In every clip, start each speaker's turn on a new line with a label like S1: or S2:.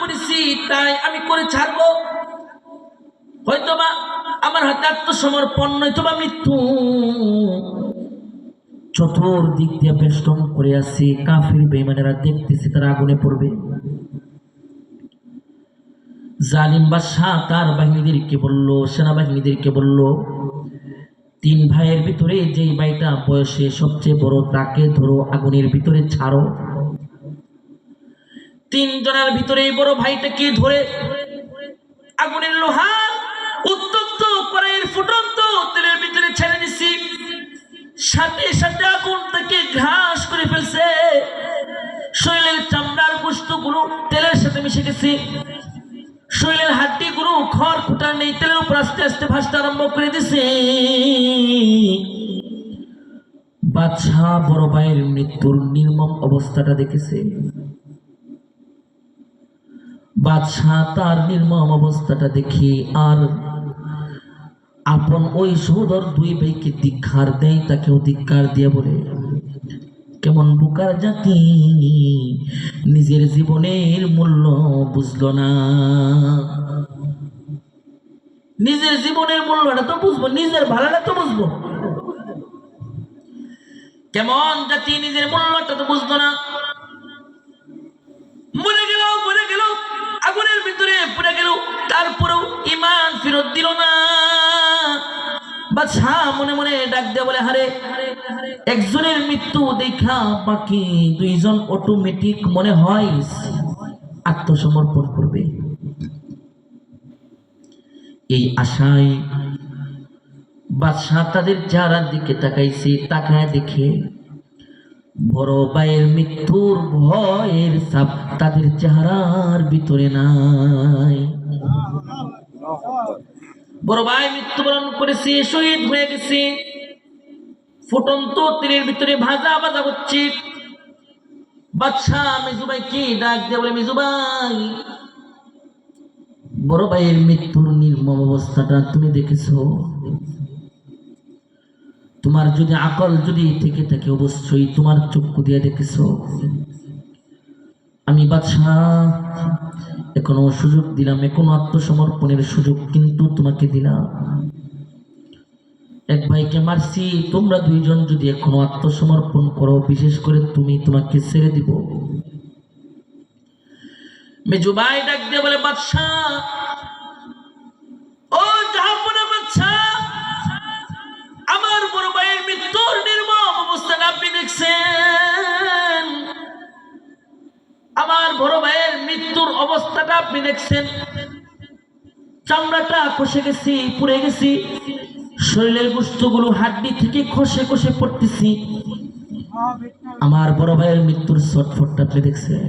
S1: করেছি তাই আমি করে ছাড়বো, হয়তোবা আমার হাতে আত্মসমর্পণ, নয়তোবা মৃত্যু। চতুর্দিক দিয়ে বেষ্টন করে আছে কাফির বেঈমানেরা, দেখতেছে তারা আগুনে পড়বে। জালিম বাদশা তার বাহিনীদেরকে বলল, সেনাবাহিনীদেরকে বলল, 3 ভাইয়ের ভিতরে যেই ভাইটা বয়সে সবচেয়ে বড় তাকে ধরো, আগুনের ভিতরে ছাড়ো। 3 জনের ভিতরে এই বড় ভাইটাকে ধরে আগুনের লোহার উত্তপ্ত কড়াইয়ের ফুটন্ত তেলের ভিতরে ছেড়ে দিছি। সাথে সাথে আগুন তাকে ঘাস করে ফেলছে। শরীরের চামড়ার গোশতগুলো তেলের সাথে মিশে গেছে, শরীরের হাড্ডিগুলো খড় খুঁটার নেই, তেলের উপর আস্তে আস্তে ভাসতে আরম্ভ করে দিছে। বাদশাহ বড় ভাইয়ের মৃত্যুর নির্মম অবস্থাটা দেখেছে। বাদশাহ তার নির্মম অবস্থাটা দেখি আর আপন ওই সহোদর 2 ভাইকে ধিক্কার দেয়, তাকেও ধিক্কার দিয়ে বলে, কেমন বুকার জাতি, নিজের জীবনের মূল্য বুঝলো না। নিজের জীবনের মূল্যটা তো বুঝবো, নিজের ভালোটা তো বুঝবো। কেমন জাতি, নিজের মূল্যটা তো বুঝলো না। মরে গেল আগুনের ভিতরে পড়ে গেল, তারপরেও ইমান ফেরত দিল না। বাদশাহ মনে মনে ডাক দিয়ে বলে, হারে একজনের মৃত্যু দেখা বাকি 2 জন অটোমেটিক মনে হয় আত্মসমর্পণ করবে। এই আশায় বাদশাহ তাদের চেহারার দিকে তাকাইছে, তাকায় দেখে বড় ভাইয়ের মৃত্যুর ভয়ের ছাপ তাদের চেহারার ভিতরে নাই। বড় ভাই মৃত্যুবরণ করেছে, শহীদ হয়ে গেছে, ফুটন্ত তেলের ভিতরে ভাজা ভাজা হচ্ছে। বাদশাহ মেজু ভাইকে ডাক দিয়ে বলে, মেজু ভাই, বড় ভাইয়ের মৃত্যুর নির্মম অবস্থাটা তুমি দেখেছো? তোমার যদি আকল যদি থেকে থাকে অবশ্যই তোমার চক্ষু দিয়ে দেখেছো। আমি বাদশাহ এখনো সুযোগ দিলাম, এখনো আত্মসমর্পণের সুযোগ কিন্তু তোমাকে দিলাম। 1 ভাইকে মারছি, তোমরা 2 জন যদি এখনো আত্মসমর্পণ করো, বিশেষ করে তুমি, তোমাকে ছেড়ে দিব। মেজু ভাই ডাক দিয়ে বলে, বাদশাহ, ও জাহাপনা বাদশাহ, আমার বড় ভাইয়ের মৃত্যুর নির্মম অবস্থাটা আপনি দেখছেন। আমার বড় ভাইয়ের মৃত্যুর অবস্থাটা আপনি দেখছেন। চামড়াটা খসে গেছি, পুড়ে গেছি, শরীরের গোশতগুলো হাড্ডি থেকে খসে খসে পড়তেছি। আমার বড় ভাইয়ের মৃত্যুর ছটফটটা আপনি দেখছেন।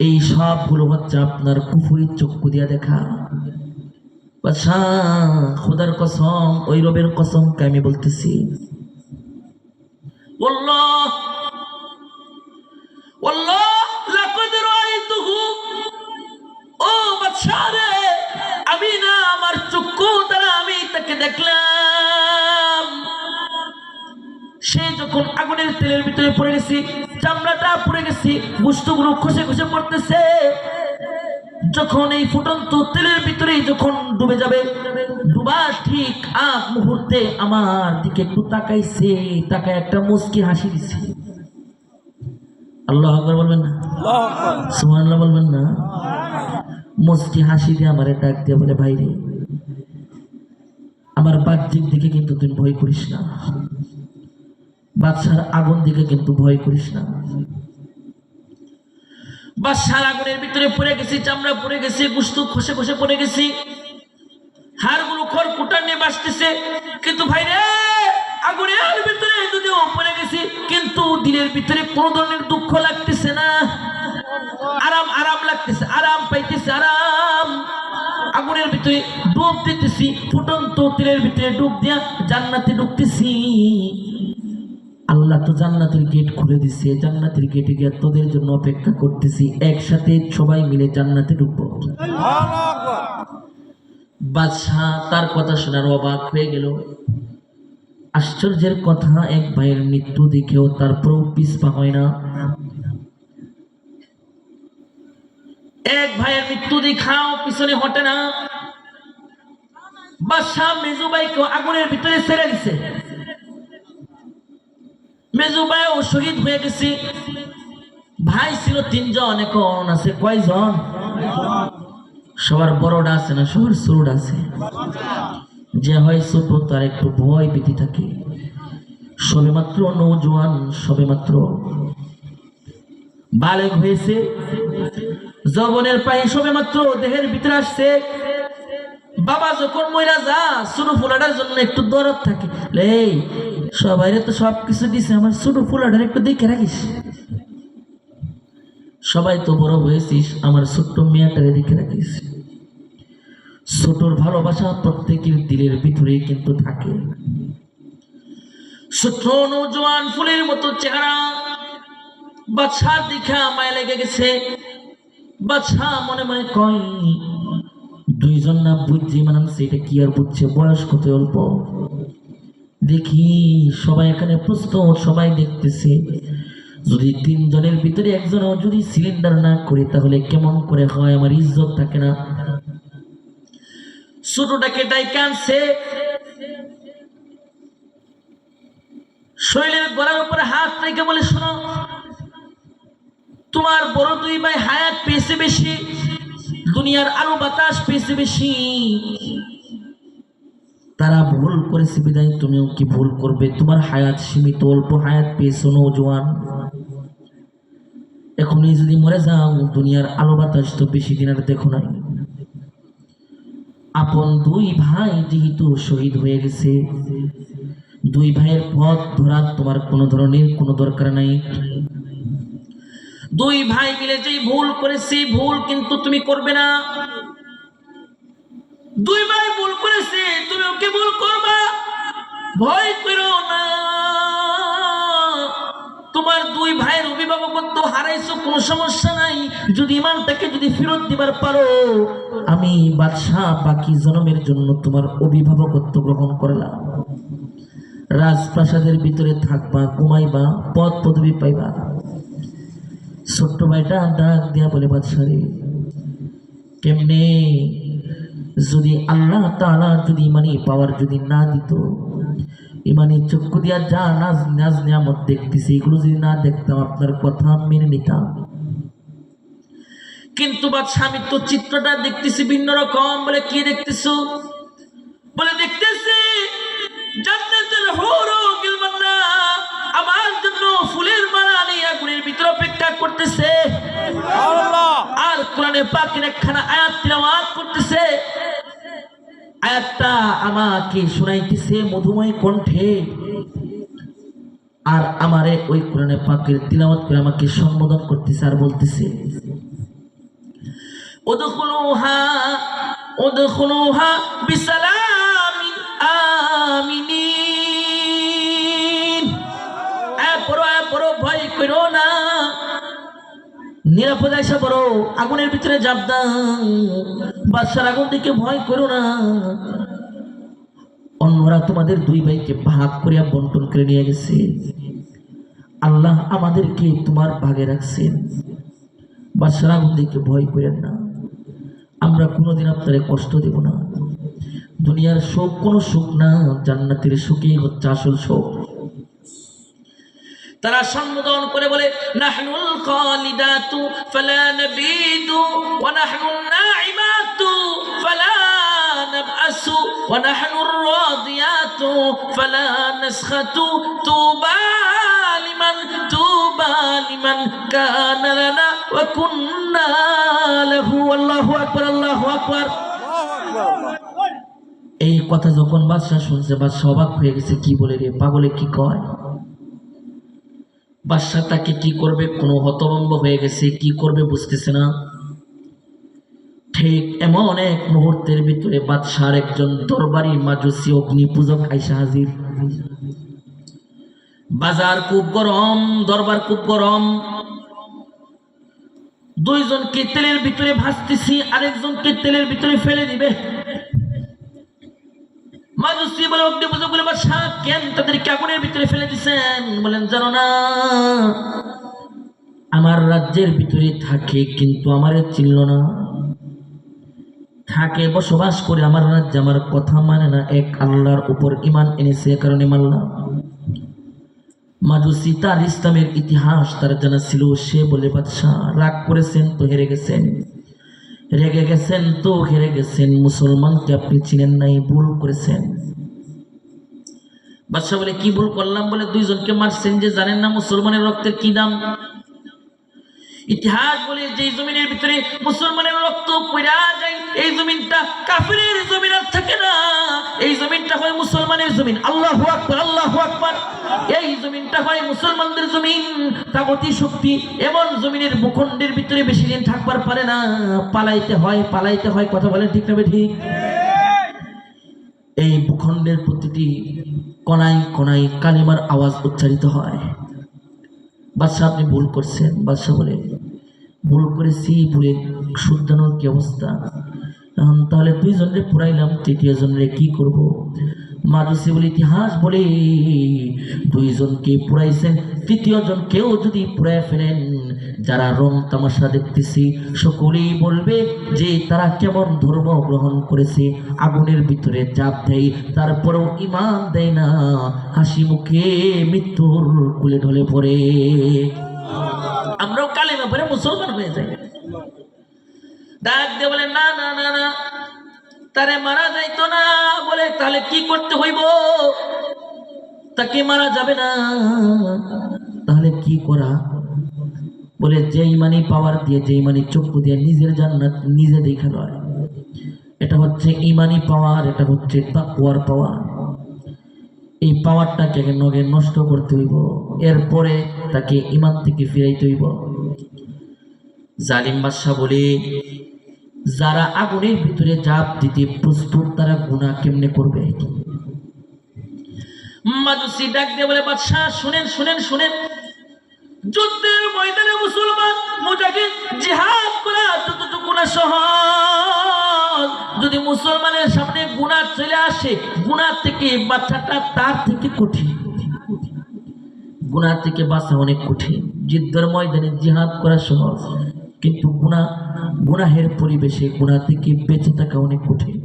S1: এই সবগুলো হচ্ছে আপনার কুফরি চক্ষু দিয়া দেখা। বাদশাহ, খোদার কসম, ওই রবের কসমকে আমি বলতেছি, আল্লাহ আল্লাহ লাকাদ রাআইতুহু, ও বাদশাহ রে, আমি না আমার চক্ষু দ্বারা আমি তাকে দেখলাম। সে যখন আগুনের তেলের ভিতরে পড়ে গেছি, চামড়াটা পড়ে গেছি, গোশতগুলো খসে খসে পড়তেছে। যখন এই ফুটন্ত তেলের ভিতরে যখন ডুবে যাবে, ডুবার ঠিক আগ মুহূর্তে আমার দিকে একটু তাকাইছে, তাকায় একটা মুচকি হাসি দিছে। আল্লাহু আকবার বলবেন না? সুবহানাল্লাহ বলবেন না? মুচকি হাসি দিয়ে আমারে ডাক দিয়ে বলে, ভাই রে, আমার বাহ্যিক দিকে কিন্তু তুই ভয় করিস না, বাদশার আগুন দিকে কিন্তু ভয় করিস না। বাদশার আগুনের ভিতরে পড়ে গেছি, চামড়া পড়ে গেছে, গোশত খসে খসে পড়ে গেছি, হাড়গুলো খড়কুটা নিয়ে বাসতেছে। কিন্তু ভাই রে, আগুনের ভিতরে যদিও পড়ে গেছি, কিন্তু দিলের ভিতরে কোন ধরনের দুঃখ লাগতেছে না, আরাম আরাম লাগতেছে, আরাম পাইতেছে, আরাম। আগুনের ভিতরে ডুব দিতেছি, ফুটন্ত তেলের ভিতরে ডুব দিয়া জান্নাতে ঢুকতেছি। আল্লাহ তো জান্নাতের গেট খুলে দিছে, জান্নাতের গেটে গিয়ে তোদের জন্য অপেক্ষা করতেছি, একসাথে সবাই মিলে জান্নাতে ঢুকবো। বাদশাহ তার কথা শোনার অবাক হয়ে গেল। আশ্চর্যের কথা, 1 ভাইয়ের মৃত্যু দেখেও তারপরেও পিছপা হয় না। এক ভাইয়ের মৃত্যু দেখাও পিছনে হটে না। বাদশাহ মেজু ভাইকে আগুনের ভিতরে ছেড়ে দিছে। মেজু ভাইও শহীদ হয়ে গেছে। ভাই ছিল 3 জন, এখন আছে কয়জন? সবার বড়টা আছে না, সবার ছোটটা আছে। যে হয় ছোট তার একটু ভয় ভীতি থাকে। সবে মাত্র নৌজওয়ান, সবে মাত্র বালেগ হয়েছে, যৌবনের পায়ে সবে মাত্র দেহের ভিতরে আসছে। বাবা যখন মইরা যা, ছোট ফুলাটার জন্য একটু দরদ থাকে। এই সবাই তো সবকিছু দিছে, আমার ছোট ফুলাটার একটু দেখে রাখিস। সবাই তো বড় হয়েছিস, আমার ছোট্ট মেয়েটারে দেখে রাখিস। ছোটর ভালোবাসা প্রত্যেকের দিলের ভিতরে কিন্তু থাকে। ছোট্ট নৌজওয়ান ফুলের মতো চেহারা, বাদশাহ দেখা মায়া লেগে গেছে। বাদশাহ মনে মনে কয়, 2 জন না বুঝছি মানানছে, এটা কি আর বুঝছে, বয়স কত অল্প। দেখি সবাই এখানে প্রস্তুত, সবাই দেখতেছে। যদি 3 জনের ভিতরে একজনও যদি সিলিন্ডার না করে তাহলে কেমন করে হয়, আমার ইজ্জত থাকে না। ছোটটাকে ডাইকে আনছে, শৈলের গলার উপরে হাত রেখে বলে, শোনো, তোমার বড় 2 ভাই হায়াত পেয়েছে বেশি, দুনিয়ার আলো বাতাস পেয়েছে বেশি, তারা ভুল করেছে বিদায় তুমিও কি ভুল করবে? তোমার হায়াত সীমিত, অল্প হায়াত পেয়েছো নৌজওয়ান, এখনই যদি মরে যাও দুনিয়ার আলো বাতাস তো বেশি দিন আর দেখো নাই। আপন 2 ভাই যেহেতু শহীদ হয়ে গেছে, 2 ভাইয়ের পথ ধরার তোমার কোনো ধরনের কোনো দরকার নাই। 2 ভাই মিলে যেই ভুল করেছে, ভুল কিন্তু তুমি করবে না। 2 ভাই ভুল করেছে, তুমি ওকে ভুল করবা, ভয় করো না। তোমার 2 ভাইয়ের অভিভাবকত্ব হারাইছো, কোনো সমস্যা নাই। যদি ইমানটাকে যদি ফেরত দিবার পারো, আমি বাদশাহ বাকি জন্মের জন্য তোমার অভিভাবকত্ব গ্রহণ করলাম। রাজপ্রাসাদের ভিতরে থাকবা, ঘুমাইবা, পদ পদবি পাইবা। ছোট্ট ভাইটা ডাক দিয়া বলে, বাদশাহ রে, কেমনে যদি আল্লাহ তাআলা যদি ইমানি পাওয়ার যদি না দিত, ইমানি চক্ষু দিয়া যা নাজ নিয়ামত দেখতেছি, এগুলো যদি না দেখতাম আপনার কথা মেনে নিতাম। কিন্তু বাদশাহ, আমি তো চিত্রটা দেখতেছি ভিন্ন রকম। বলে, কি দেখতেছো? বলে, দেখতেছি জান্নাতের হুর ও গিলমানরা আমার জন্য ফুলের মালা নিয়ে আগুনের ভিতরে অপেক্ষা করতেছে। আর কোরআনে পাকের একখানা আয়াত তিলাওয়াত করতেছে। আয়াতটা আমাকে শোনাইতেছে মধুময় কণ্ঠে, আর আমারে ওই কোরআনে পাকের তিলাওয়াত করে আমাকে সম্বোধন করতেছে আর বলতেছে, উদখুলুহা উদখুলুহা বিসালামিন আমিনিন। পড়ো, ভয় করো না, নিরাপদে এসে পড়ো, আগুনের ভিতরে জাপ দাও, বাদশার আগুন দিকে ভয় করো না। অন্যরা তোমাদের 2 ভাইকে ভাগ করিয়া বন্টন করে নিয়ে গেছে, আল্লাহ আমাদেরকে তোমার ভাগে রাখছেন। বাদশার আগুন দিকে ভয় করেন না, আমরা কোনোদিন আপনারে কষ্ট দেব না। দুনিয়ার সুখ কোনো সুখ না, জান্নাতের সুখই হচ্ছে আসল সুখ। তারা সম্বোধন করে বলে, নাহনুল খালিদাতু ফালা নাবিদু ওয়া নাহনুন নাইমাতু ফালা নাবআসু ওয়া নাহনুর রাদিয়াতু ফালা নাসখাতু তুবা লিমান কানা লানা ওয়া কুন্না লাহু। আল্লাহু আকবার, আল্লাহু আকবার। এই কথা যখন বাদশাহ শুনছে, বাদশাহ অবাক হয়ে গেছে, কি বলে রে, পাগলে কি কয়? বাদশাহ তাকে কি করবে, কোনো হতভম্ব হয়ে গেছে, কি করবে বুঝতেছে না। ঠিক এমন এক মুহূর্তের ভিতরে বাদশার একজন দরবারি মাজুসি অগ্নি পূজক আইসা হাজির। বাজার খুব গরম, দরবার খুব গরম। 2 জনকে তেলের ভিতরে ভাজতেছি, আরেকজনকে তেলের ভিতরে ফেলে দিবে। মাজুসি বলে, অগ্নি পূজক বলে, বাদশাহ কেন তাদেরকে আগুনের ভিতরে ফেলে দিচ্ছেন? বলেন, জানো না আমার রাজ্যের ভিতরে থাকে কিন্তু আমারে চিনল না, থাকে বসবাস করে আমার রাজ্যে আমার কথা মানে না, এক আল্লাহর উপর ঈমান এনেছে, এ কারণে মানলাম। মাজুসি তার ইসলামের ইতিহাস তার জানা ছিল, সে বলে বাদশাহ রাগ করেছেন তো হেরে গেছেন, রেগে গেছেন তো হেরে গেছেন, মুসলমানকে আপনি চিনেন নাই, ভুল করেছেন। বাদশাহ বলে কি ভুল করলাম? বলে দুইজনকে মারছেন যে জানেন না মুসলমানের রক্তের কি দাম? ইতিহাস বলে যে জমিনের ভিতরে মুসলমানের রক্ত পড়া যায় এই জমিনটা কাফিরের জমিন আর থাকে না, এই জমিনটা হয় মুসলমানের জমিন। আল্লাহু আকবার, আল্লাহু আকবার। এই জমিনটা হয় মুসলমানদের জমিন। তাগতি শক্তি এমন জমিনের ভূখণ্ডের ভিতরে বেশি দিন থাকবার পারে না, পালাইতে হয়, পালাইতে হয়। কথা বলেন ঠিক না ঠিক? এই ভূখণ্ডের প্রতিটি কোনায় কোনায় কালিমার আওয়াজ উচ্চারিত হয়। বাদশাহ আপনি ভুল করছেন। বাদশাহ বলে ভুল করেছি, ভুলের শুদ্ধানোর কি অবস্থা? এখন তাহলে দুইজনরে পুরাইলাম, তৃতীয় জনরে কি করব? মাজুসি বলে ইতিহাস বলে দুইজনকে পুরাইছেন, তৃতীয় জন কেউ যদি পুরাই ফেলেন, যারা রং তামাশা দেখতেছি সকলেই বলবে যে তারা কেমন ধর্ম গ্রহণ করেছে, আগুনের ভিতরে চাপ দেয় তারপরেও ঈমান দেয় না, হাসি মুখে মৃত্যুর কুলে ঢলে পড়ে। আমরাও কালেমা পড়ে মুসলমান হয়ে যাই। ডাক দিয়ে বলে না না না না, তারে মারা যাইতো না। বলে তাহলে কি করতে হইব? তাকে মারা যাবে না, তাহলে কি করা? বলে যে ইমানি পাওয়ার দিয়ে, যে ইমানি চক্ষু দিয়ে নিজের জান্নাত নিজে দেখা লয়, এটা হচ্ছে ইমানি পাওয়ার, এটা হচ্ছে তাকওয়ার পাওয়ার। এই পাওয়ারটাকে নগে নষ্ট করতে হইব, এরপরে তাকে ইমান থেকে ফিরাইতে হইব। জালিম বাদশা বলে যারা আগুনের ভিতরে ঝাঁপ দিতে প্রস্তুত তারা গুনাহ কেমনে করবে? মাজুসি ডাক দিয়ে বলে বাদশা শুনেন শুনেন শুনেন, যুদ্ধের ময়দানে মুসলমান মুজাহিদ জিহাদ করা যতটুকু না সহজ, যদি মুসলমানের সামনে গুনাহ চলে আসে, গুনাহ থেকে বাঁচাটা তার থেকে কঠিন। গুনাহ থেকে বাঁচা অনেক কঠিন। যুদ্ধের ময়দানে জিহাদ করা সহজ, কিন্তু গুনাহের পরিবেশে গুনাহ থেকে বেঁচে থাকা অনেক কঠিন।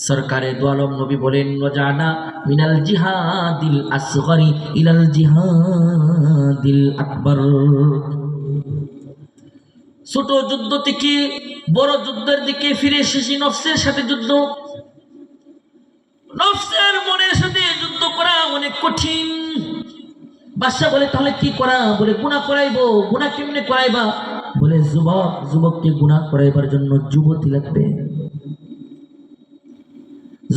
S1: সরকারে দো আলম নবী বলেন ওয়াজানা মিনাল জিহাদিল আসগরি ইলাল জিহাদিল আকবার। ছোট যুদ্ধ থেকে বড় যুদ্ধের দিকে ফিরে এসেছি। নফসের সাথে যুদ্ধ, নফসের মনের সাথে যুদ্ধ করা অনেক কঠিন। বাদশা বলে তাহলে কি করা? বলে গুনাহ করাইবো। গুনাহ কেমনে করাইবা? বলে যুবককে গুনাহ করাইবার জন্য যুবতী লাগবে।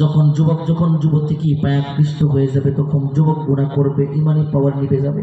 S1: যখন যুবতী কি পায় আকৃষ্ট হয়ে যাবে, তখন যুবক গুনাহ করবে, ইমানি পাওয়ার নিভে যাবে।